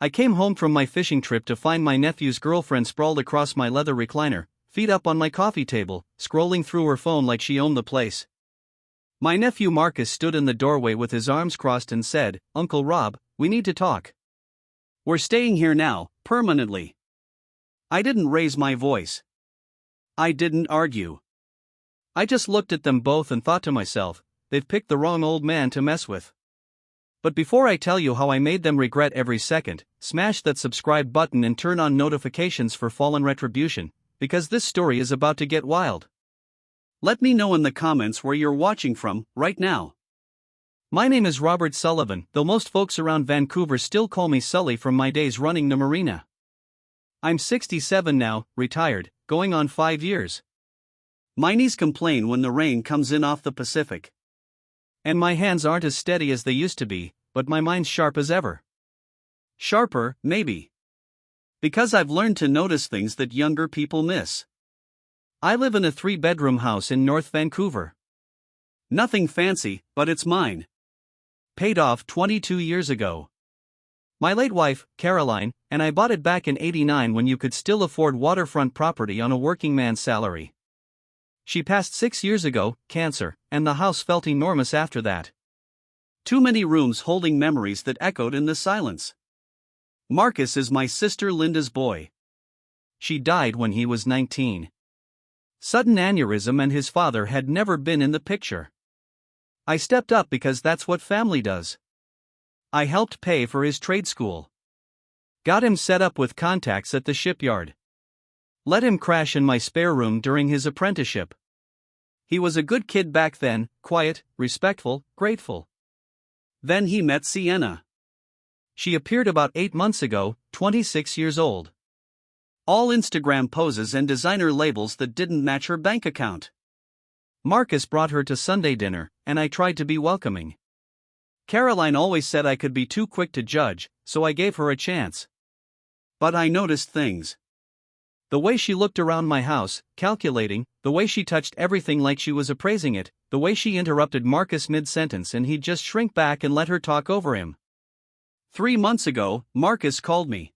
I came home from my fishing trip to find my nephew's girlfriend sprawled across my leather recliner, feet up on my coffee table, scrolling through her phone like she owned the place. My nephew Marcus stood in the doorway with his arms crossed and said, "Uncle Rob, we need to talk. We're staying here now, permanently." I didn't raise my voice. I didn't argue. I just looked at them both and thought to myself, they've picked the wrong old man to mess with. But before I tell you how I made them regret every second, smash that subscribe button and turn on notifications for Fallen Retribution, because this story is about to get wild. Let me know in the comments where you're watching from, right now. My name is Robert Sullivan, though most folks around Vancouver still call me Sully from my days running the marina. I'm 67 now, retired, going on 5 years. My knees complain when the rain comes in off the Pacific. And my hands aren't as steady as they used to be, but my mind's sharp as ever. Sharper, maybe. Because I've learned to notice things that younger people miss. I live in a 3-bedroom house in North Vancouver. Nothing fancy, but it's mine. Paid off 22 years ago. My late wife, Caroline, and I bought it back in '89 when you could still afford waterfront property on a working man's salary. She passed 6 years ago, cancer, and the house felt enormous after that. Too many rooms holding memories that echoed in the silence. Marcus is my sister Linda's boy. She died when he was 19. Sudden aneurysm, and his father had never been in the picture. I stepped up because that's what family does. I helped pay for his trade school. Got him set up with contacts at the shipyard. Let him crash in my spare room during his apprenticeship. He was a good kid back then, quiet, respectful, grateful. Then he met Sienna. She appeared about 8 months ago, 26 years old. All Instagram poses and designer labels that didn't match her bank account. Marcus brought her to Sunday dinner, and I tried to be welcoming. Caroline always said I could be too quick to judge, so I gave her a chance. But I noticed things. The way she looked around my house, calculating, the way she touched everything like she was appraising it, the way she interrupted Marcus mid-sentence and he'd just shrink back and let her talk over him. 3 months ago, Marcus called me.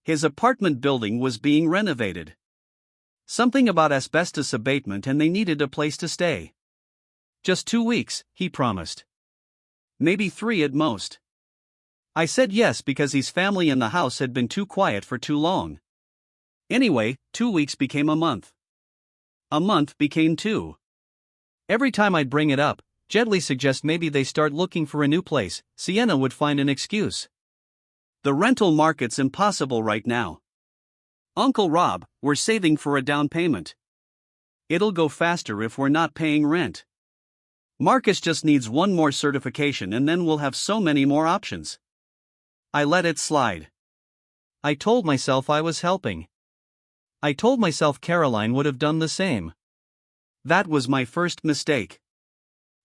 His apartment building was being renovated. Something about asbestos abatement, and they needed a place to stay. Just 2 weeks, he promised. Maybe 3 at most. I said yes because his family and the house had been too quiet for too long. Anyway, 2 weeks became a month. A month became 2. Every time I'd bring it up, gently suggest maybe they start looking for a new place, Sienna would find an excuse. The rental market's impossible right now. Uncle Rob, we're saving for a down payment. It'll go faster if we're not paying rent. Marcus just needs one more certification and then we'll have so many more options. I let it slide. I told myself I was helping. I told myself Caroline would have done the same. That was my first mistake.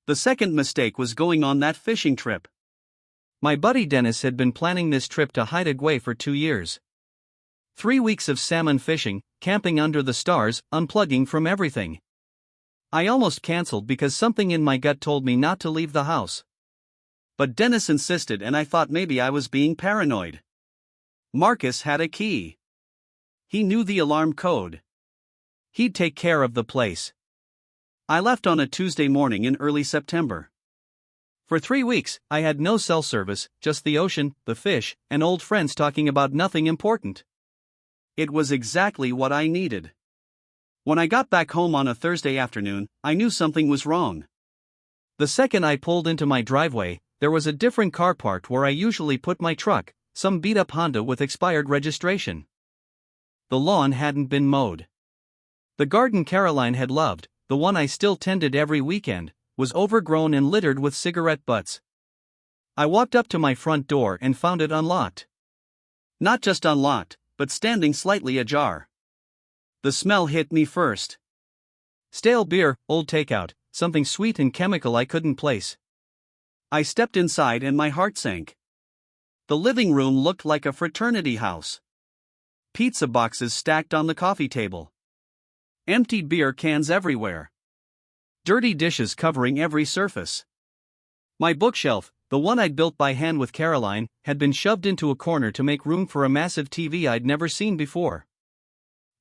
The second mistake was going on that fishing trip. My buddy Dennis had been planning this trip to Haida Gwaii for 2 years. 3 weeks of salmon fishing, camping under the stars, unplugging from everything. I almost canceled because something in my gut told me not to leave the house. But Dennis insisted and I thought maybe I was being paranoid. Marcus had a key. He knew the alarm code. He'd take care of the place. I left on a Tuesday morning in early September. For 3 weeks, I had no cell service, just the ocean, the fish, and old friends talking about nothing important. It was exactly what I needed. When I got back home on a Thursday afternoon, I knew something was wrong. The second I pulled into my driveway, there was a different car parked where I usually put my truck, some beat-up Honda with expired registration. The lawn hadn't been mowed. The garden Caroline had loved, the one I still tended every weekend, was overgrown and littered with cigarette butts. I walked up to my front door and found it unlocked. Not just unlocked, but standing slightly ajar. The smell hit me first. Stale beer, old takeout, something sweet and chemical I couldn't place. I stepped inside and my heart sank. The living room looked like a fraternity house. Pizza boxes stacked on the coffee table. Empty beer cans everywhere. Dirty dishes covering every surface. My bookshelf, the one I'd built by hand with Caroline, had been shoved into a corner to make room for a massive TV I'd never seen before.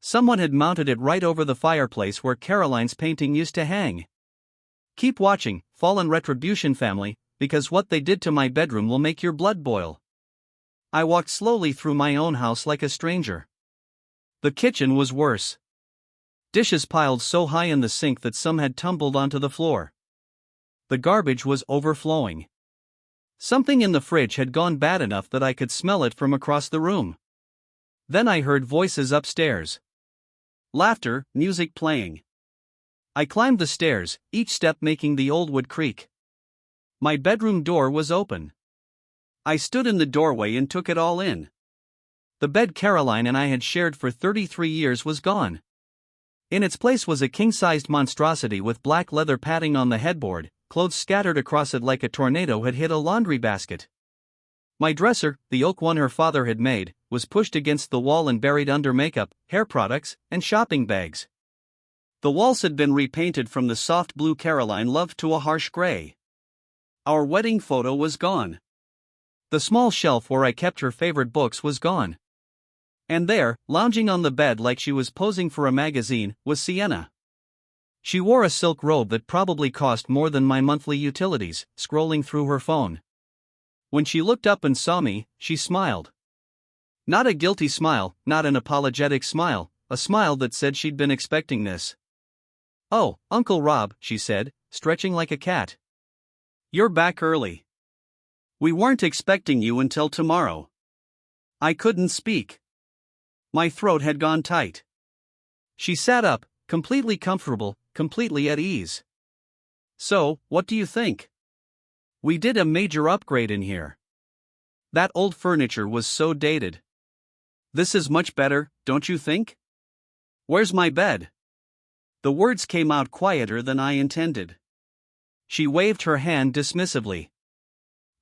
Someone had mounted it right over the fireplace where Caroline's painting used to hang. Keep watching, Fallen Retribution family, because what they did to my bedroom will make your blood boil. I walked slowly through my own house like a stranger. The kitchen was worse. Dishes piled so high in the sink that some had tumbled onto the floor. The garbage was overflowing. Something in the fridge had gone bad enough that I could smell it from across the room. Then I heard voices upstairs. Laughter, music playing. I climbed the stairs, each step making the old wood creak. My bedroom door was open. I stood in the doorway and took it all in. The bed Caroline and I had shared for 33 years was gone. In its place was a king-sized monstrosity with black leather padding on the headboard, clothes scattered across it like a tornado had hit a laundry basket. My dresser, the oak one her father had made, was pushed against the wall and buried under makeup, hair products, and shopping bags. The walls had been repainted from the soft blue Caroline loved to a harsh gray. Our wedding photo was gone. The small shelf where I kept her favorite books was gone. And there, lounging on the bed like she was posing for a magazine, was Sienna. She wore a silk robe that probably cost more than my monthly utilities, scrolling through her phone. When she looked up and saw me, she smiled. Not a guilty smile, not an apologetic smile, a smile that said she'd been expecting this. "Oh, Uncle Rob," she said, stretching like a cat. "You're back early. We weren't expecting you until tomorrow." I couldn't speak. My throat had gone tight. She sat up, completely comfortable, completely at ease. "So, what do you think? We did a major upgrade in here. That old furniture was so dated. This is much better, don't you think? Where's my bed?" The words came out quieter than I intended. She waved her hand dismissively.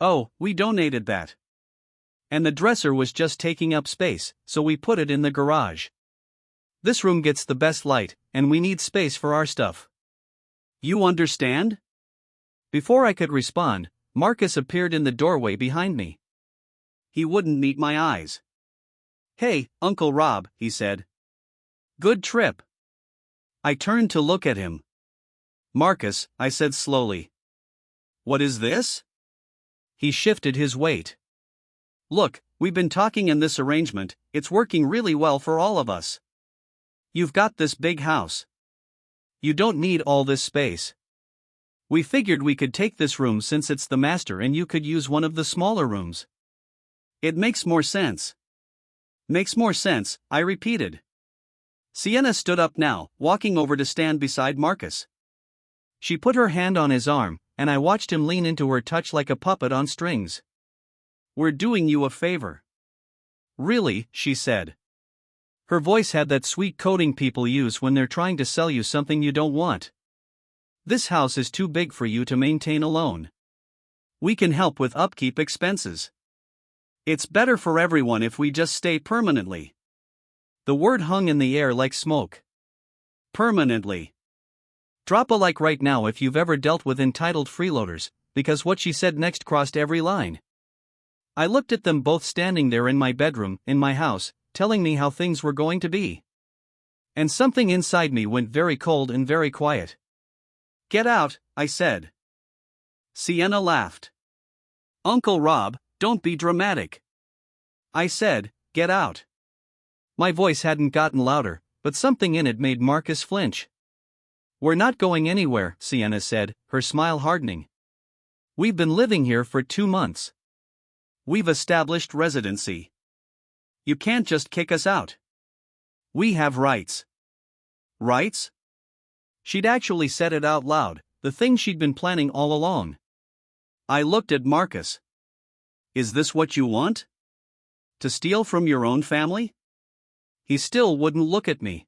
"Oh, we donated that. And the dresser was just taking up space, so we put it in the garage. This room gets the best light, and we need space for our stuff. You understand?" Before I could respond, Marcus appeared in the doorway behind me. He wouldn't meet my eyes. "Hey, Uncle Rob," he said. "Good trip." I turned to look at him. "Marcus," I said slowly. "What is this?" He shifted his weight. "Look, we've been talking in this arrangement, it's working really well for all of us. You've got this big house. You don't need all this space. We figured we could take this room since it's the master and you could use one of the smaller rooms. It makes more sense." "Makes more sense," I repeated. Sienna stood up now, walking over to stand beside Marcus. She put her hand on his arm, and I watched him lean into her touch like a puppet on strings. "We're doing you a favor." "Really?" she said. Her voice had that sweet coating people use when they're trying to sell you something you don't want. "This house is too big for you to maintain alone. We can help with upkeep expenses. It's better for everyone if we just stay permanently." The word hung in the air like smoke. Permanently. Drop a like right now if you've ever dealt with entitled freeloaders, because what she said next crossed every line. I looked at them both standing there in my bedroom, in my house, telling me how things were going to be. And something inside me went very cold and very quiet. "Get out," I said. Sienna laughed. "Uncle Rob, don't be dramatic." I said, "Get out." My voice hadn't gotten louder, but something in it made Marcus flinch. "We're not going anywhere," Sienna said, her smile hardening. "We've been living here for 2 months. We've established residency. You can't just kick us out. We have rights." "Rights?" She'd actually said it out loud, the thing she'd been planning all along. I looked at Marcus. "Is this what you want? To steal from your own family?" He still wouldn't look at me.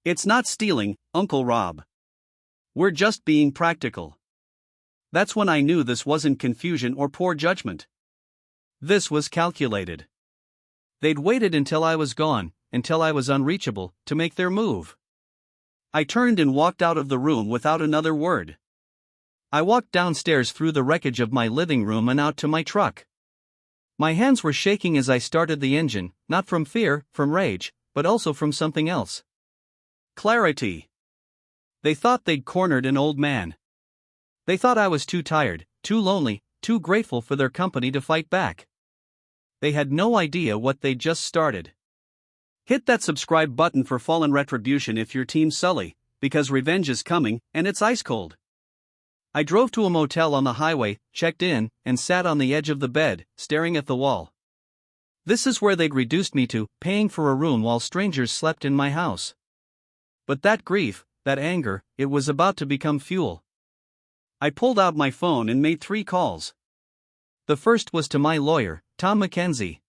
"It's not stealing, Uncle Rob. We're just being practical." That's when I knew this wasn't confusion or poor judgment. This was calculated. They'd waited until I was gone, until I was unreachable, to make their move. I turned and walked out of the room without another word. I walked downstairs through the wreckage of my living room and out to my truck. My hands were shaking as I started the engine, not from fear, from rage, but also from something else. Clarity. They thought they'd cornered an old man. They thought I was too tired, too lonely, too grateful for their company to fight back. They had no idea what they'd just started. Hit that subscribe button for Fallen Retribution if you're Team Sully, because revenge is coming, and it's ice cold. I drove to a motel on the highway, checked in, and sat on the edge of the bed, staring at the wall. This is where they'd reduced me to, paying for a room while strangers slept in my house. But that grief, that anger, it was about to become fuel. I pulled out my phone and made 3 calls. The first was to my lawyer, Tom Mackenzie.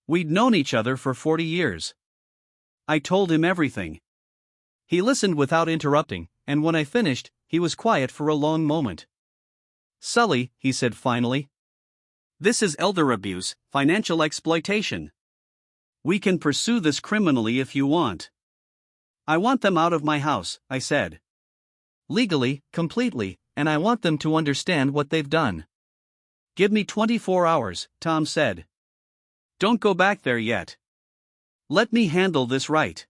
We'd known each other for 40 years. I told him everything. He listened without interrupting, and when I finished, he was quiet for a long moment. "Sully," he said finally. "This is elder abuse, financial exploitation. We can pursue this criminally if you want." "I want them out of my house," I said. "Legally, completely, and I want them to understand what they've done." "Give me 24 hours, Tom said. "Don't go back there yet. Let me handle this right."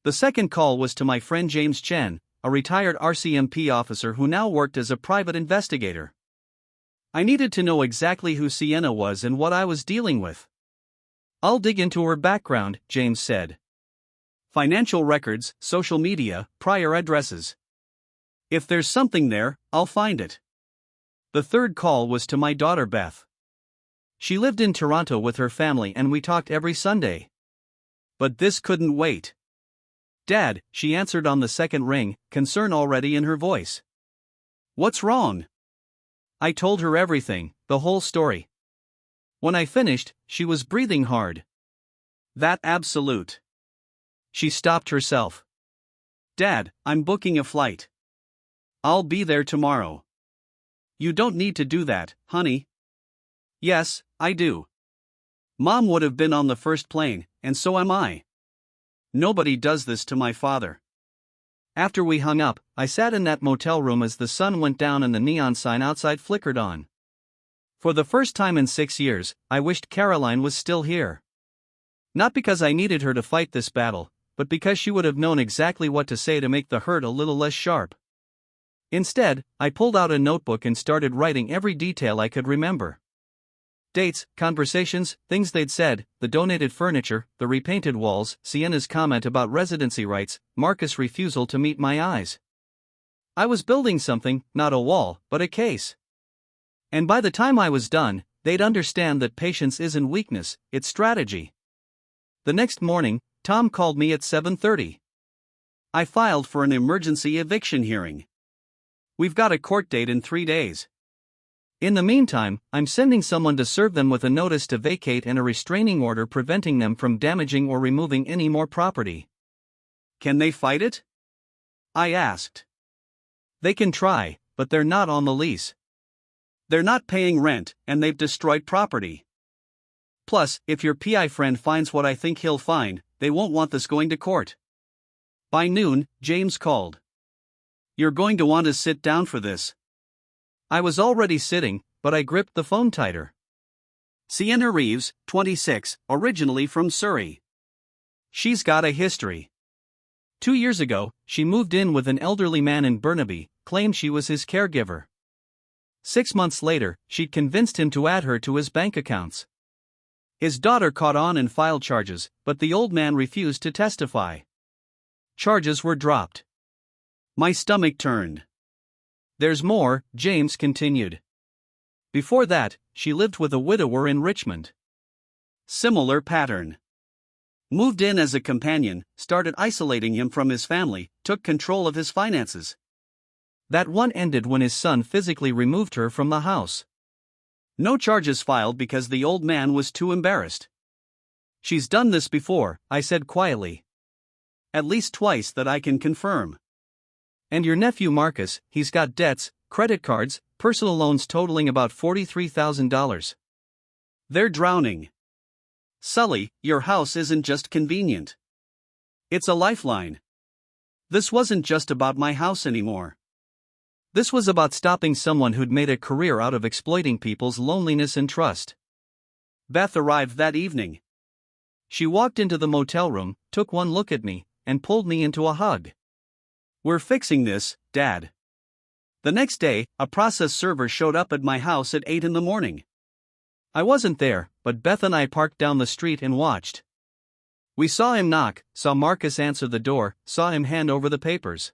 The second call was to my friend James Chen, a retired RCMP officer who now worked as a private investigator. I needed to know exactly who Sienna was and what I was dealing with. "I'll dig into her background," James said. "Financial records, social media, prior addresses. If there's something there, I'll find it." The third call was to my daughter Beth. She lived in Toronto with her family and we talked every Sunday. But this couldn't wait. "Dad," she answered on the second ring, concern already in her voice. "What's wrong?" I told her everything, the whole story. When I finished, she was breathing hard. "That absolute." She stopped herself. "Dad, I'm booking a flight. I'll be there tomorrow." "You don't need to do that, honey." "Yes, I do. Mom would have been on the first plane, and so am I. Nobody does this to my father." After we hung up, I sat in that motel room as the sun went down and the neon sign outside flickered on. For the first time in 6 years, I wished Caroline was still here. Not because I needed her to fight this battle, but because she would have known exactly what to say to make the hurt a little less sharp. Instead, I pulled out a notebook and started writing every detail I could remember. Dates, conversations, things they'd said, the donated furniture, the repainted walls, Sienna's comment about residency rights, Marcus' refusal to meet my eyes. I was building something, not a wall, but a case. And by the time I was done, they'd understand that patience isn't weakness, it's strategy. The next morning, Tom called me at 7:30. "I filed for an emergency eviction hearing. We've got a court date in 3 days. In the meantime, I'm sending someone to serve them with a notice to vacate and a restraining order preventing them from damaging or removing any more property." "Can they fight it?" I asked. "They can try, but they're not on the lease. They're not paying rent, and they've destroyed property. Plus, if your PI friend finds what I think he'll find, they won't want this going to court." By noon, James called. "You're going to want to sit down for this." I was already sitting, but I gripped the phone tighter. "Sienna Reeves, 26, originally from Surrey. She's got a history. 2 years ago, she moved in with an elderly man in Burnaby, claimed she was his caregiver. 6 months later, she'd convinced him to add her to his bank accounts. His daughter caught on and filed charges, but the old man refused to testify. Charges were dropped. My stomach turned. "There's more," James continued. "Before that, she lived with a widower in Richmond. Similar pattern. Moved in as a companion, started isolating him from his family, took control of his finances. That one ended when his son physically removed her from the house. No charges filed because the old man was too embarrassed. She's done this before," I said quietly. "At least twice that I can confirm. And your nephew Marcus, he's got debts, credit cards, personal loans totaling about $43,000. They're drowning. Sully, your house isn't just convenient. It's a lifeline. This wasn't just about my house anymore. This was about stopping someone who'd made a career out of exploiting people's loneliness and trust. Beth arrived that evening. She walked into the motel room, took one look at me, and pulled me into a hug. "We're fixing this, Dad." The next day, a process server showed up at my house at 8 in the morning. I wasn't there, but Beth and I parked down the street and watched. We saw him knock, saw Marcus answer the door, saw him hand over the papers.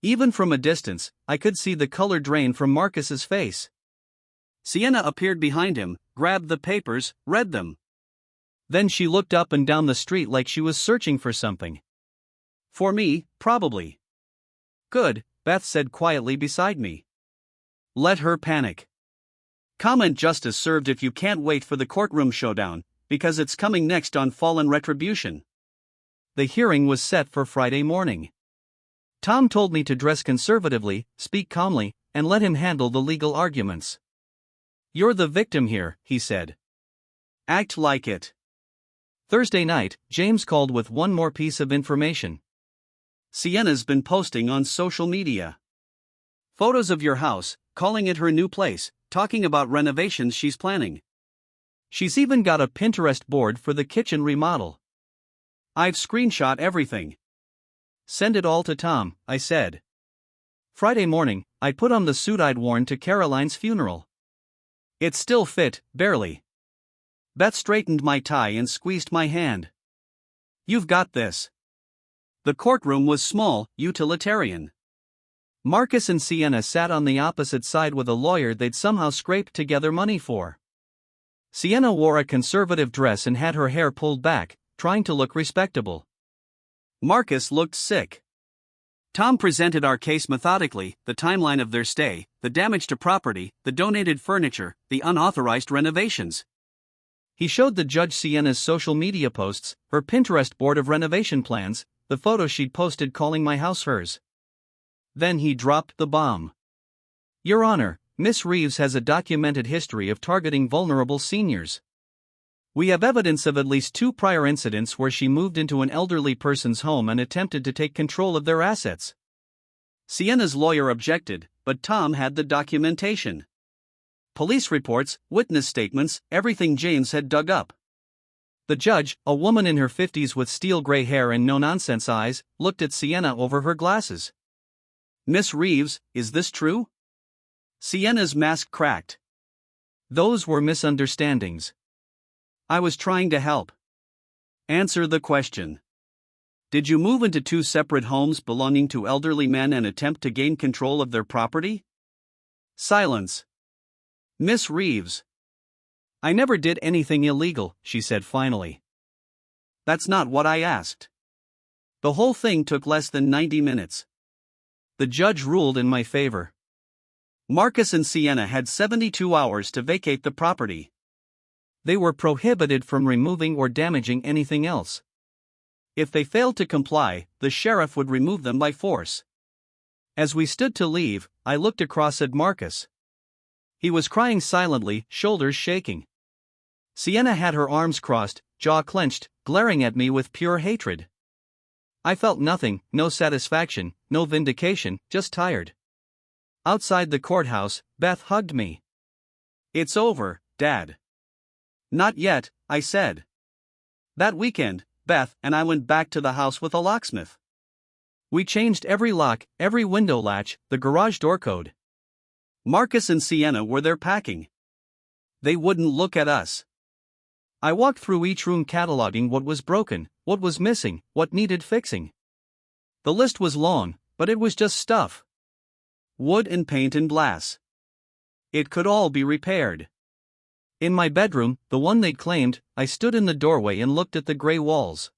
Even from a distance, I could see the color drain from Marcus's face. Sienna appeared behind him, grabbed the papers, read them. Then she looked up and down the street like she was searching for something. For me, probably. "Good," Beth said quietly beside me. "Let her panic. Comment just as served if you can't wait for the courtroom showdown, because it's coming next on Fallen Retribution." The hearing was set for Friday morning. Tom told me to dress conservatively, speak calmly, and let him handle the legal arguments. "You're the victim here," he said. "Act like it." Thursday night, James called with one more piece of information. "Sienna's been posting on social media photos of your house, calling it her new place, talking about renovations she's planning. She's even got a Pinterest board for the kitchen remodel. I've screenshot everything." "Send it all to Tom," I said. Friday morning, I put on the suit I'd worn to Caroline's funeral. It still fit, barely. Beth straightened my tie and squeezed my hand. "You've got this." The courtroom was small, utilitarian. Marcus and Sienna sat on the opposite side with a lawyer they'd somehow scraped together money for. Sienna wore a conservative dress and had her hair pulled back, trying to look respectable. Marcus looked sick. Tom presented our case methodically, the timeline of their stay, the damage to property, the donated furniture, the unauthorized renovations. He showed the judge Sienna's social media posts, her Pinterest board of renovation plans, the photos she'd posted calling my house hers. Then he dropped the bomb. "Your Honor, Miss Reeves has a documented history of targeting vulnerable seniors. We have evidence of at least 2 prior incidents where she moved into an elderly person's home and attempted to take control of their assets." Sienna's lawyer objected, but Tom had the documentation. Police reports, witness statements, everything James had dug up. The judge, a woman in her 50s with steel gray hair and no-nonsense eyes, looked at Sienna over her glasses. "Miss Reeves, is this true?" Sienna's mask cracked. "Those were misunderstandings. I was trying to help." "Answer the question. Did you move into 2 separate homes belonging to elderly men and attempt to gain control of their property?" Silence. "Miss Reeves." "I never did anything illegal," she said finally. "That's not what I asked." The whole thing took less than 90 minutes. The judge ruled in my favor. Marcus and Sienna had 72 hours to vacate the property. They were prohibited from removing or damaging anything else. If they failed to comply, the sheriff would remove them by force. As we stood to leave, I looked across at Marcus. He was crying silently, shoulders shaking. Sienna had her arms crossed, jaw clenched, glaring at me with pure hatred. I felt nothing, no satisfaction, no vindication, just tired. Outside the courthouse, Beth hugged me. "It's over, Dad." "Not yet," I said. That weekend, Beth and I went back to the house with a locksmith. We changed every lock, every window latch, the garage door code. Marcus and Sienna were there packing. They wouldn't look at us. I walked through each room cataloging what was broken, what was missing, what needed fixing. The list was long, but it was just stuff. Wood and paint and glass. It could all be repaired. In my bedroom, the one they'd claimed, I stood in the doorway and looked at the gray walls.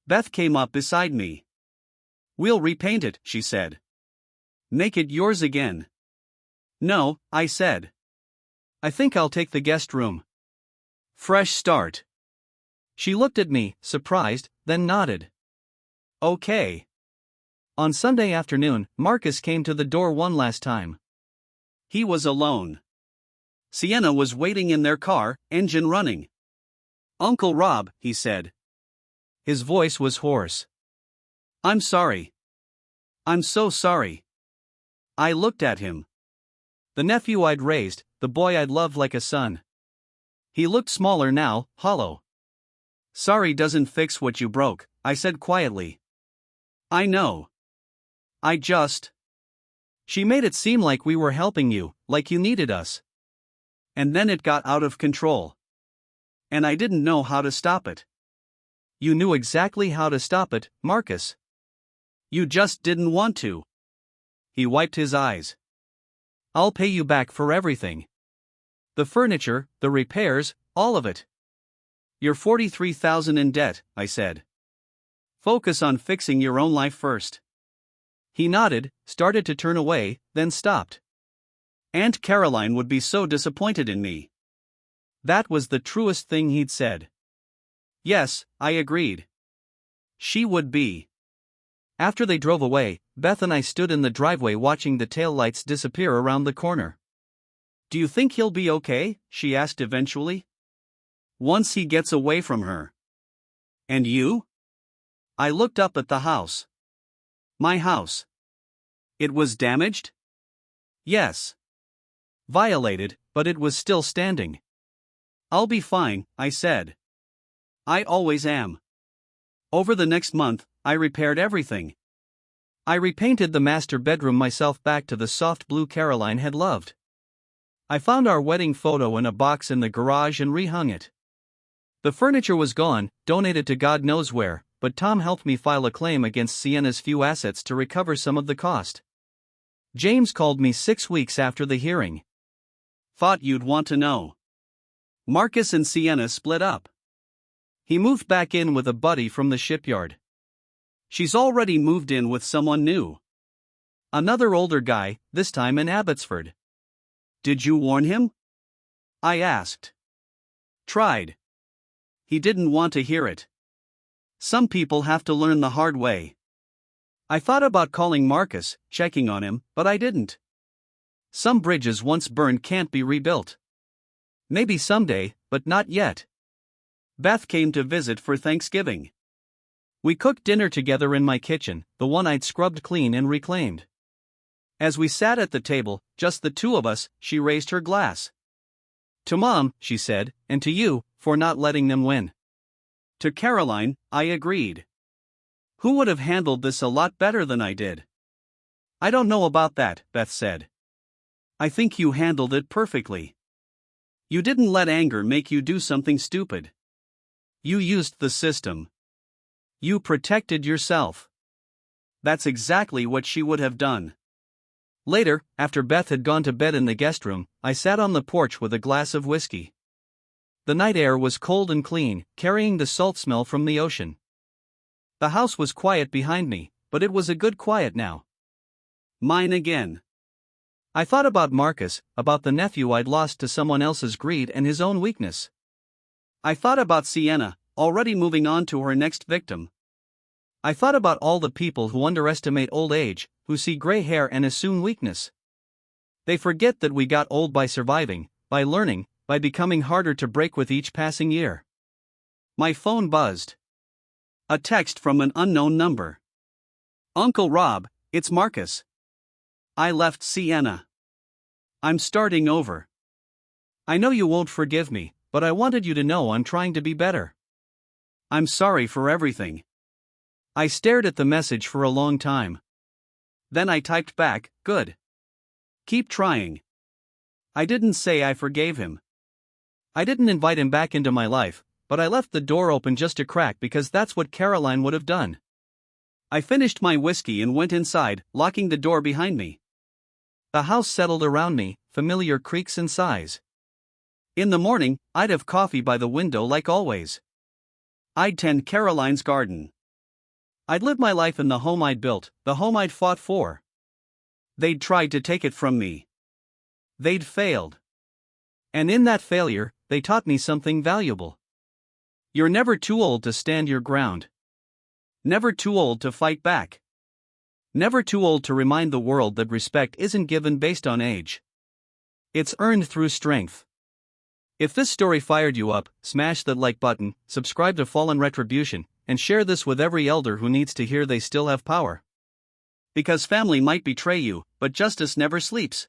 Beth came up beside me. "We'll repaint it," she said. "Make it yours again." "No," I said. "I think I'll take the guest room. Fresh start." She looked at me, surprised, then nodded. "Okay." On Sunday afternoon, Marcus came to the door one last time. He was alone. Sienna was waiting in their car, engine running. "Uncle Rob," he said. His voice was hoarse. "I'm sorry. I'm so sorry." I looked at him. The nephew I'd raised, the boy I'd loved like a son. He looked smaller now, hollow. Sorry doesn't fix what you broke, I said quietly. I know. I just. She made it seem like we were helping you, like you needed us. And then it got out of control. And I didn't know how to stop it. You knew exactly how to stop it, Marcus. You just didn't want to. He wiped his eyes. I'll pay you back for everything. The furniture, the repairs, all of it. You're $43,000 in debt, I said. Focus on fixing your own life first. He nodded, started to turn away, then stopped. Aunt Caroline would be so disappointed in me. That was the truest thing he'd said. Yes, I agreed. She would be. After they drove away, Beth and I stood in the driveway watching the taillights disappear around the corner. Do you think he'll be okay? She asked eventually. Once he gets away from her. And you? I looked up at the house. My house. It was damaged? Yes. Violated, but it was still standing. I'll be fine, I said. I always am. Over the next month, I repaired everything. I repainted the master bedroom myself back to the soft blue Caroline had loved. I found our wedding photo in a box in the garage and rehung it. The furniture was gone, donated to God knows where, but Tom helped me file a claim against Sienna's few assets to recover some of the cost. James called me 6 weeks after the hearing. Thought you'd want to know. Marcus and Sienna split up. He moved back in with a buddy from the shipyard. She's already moved in with someone new. Another older guy, this time in Abbotsford. Did you warn him? I asked. Tried. He didn't want to hear it. Some people have to learn the hard way. I thought about calling Marcus, checking on him, but I didn't. Some bridges once burned can't be rebuilt. Maybe someday, but not yet. Beth came to visit for Thanksgiving. We cooked dinner together in my kitchen, the one I'd scrubbed clean and reclaimed. As we sat at the table, just the two of us, she raised her glass. To Mom, she said, and to you, for not letting them win. To Caroline, I agreed. Who would have handled this a lot better than I did? I don't know about that, Beth said. I think you handled it perfectly. You didn't let anger make you do something stupid. You used the system. You protected yourself. That's exactly what she would have done. Later, after Beth had gone to bed in the guest room, I sat on the porch with a glass of whiskey. The night air was cold and clean, carrying the salt smell from the ocean. The house was quiet behind me, but it was a good quiet now. Mine again. I thought about Marcus, about the nephew I'd lost to someone else's greed and his own weakness. I thought about Sienna, already moving on to her next victim. I thought about all the people who underestimate old age, who see gray hair and assume weakness. They forget that we got old by surviving, by learning, by becoming harder to break with each passing year. My phone buzzed. A text from an unknown number. Uncle Rob, it's Marcus. I left Sienna. I'm starting over. I know you won't forgive me, but I wanted you to know I'm trying to be better. I'm sorry for everything. I stared at the message for a long time. Then I typed back, good. Keep trying. I didn't say I forgave him. I didn't invite him back into my life, but I left the door open just a crack because that's what Caroline would have done. I finished my whiskey and went inside, locking the door behind me. The house settled around me, familiar creaks and sighs. In the morning, I'd have coffee by the window like always. I'd tend Caroline's garden. I'd live my life in the home I'd built, the home I'd fought for. They'd tried to take it from me. They'd failed. And in that failure, they taught me something valuable. You're never too old to stand your ground. Never too old to fight back. Never too old to remind the world that respect isn't given based on age. It's earned through strength. If this story fired you up, smash that like button, subscribe to Fallen Retribution, and share this with every elder who needs to hear they still have power. Because family might betray you, but justice never sleeps.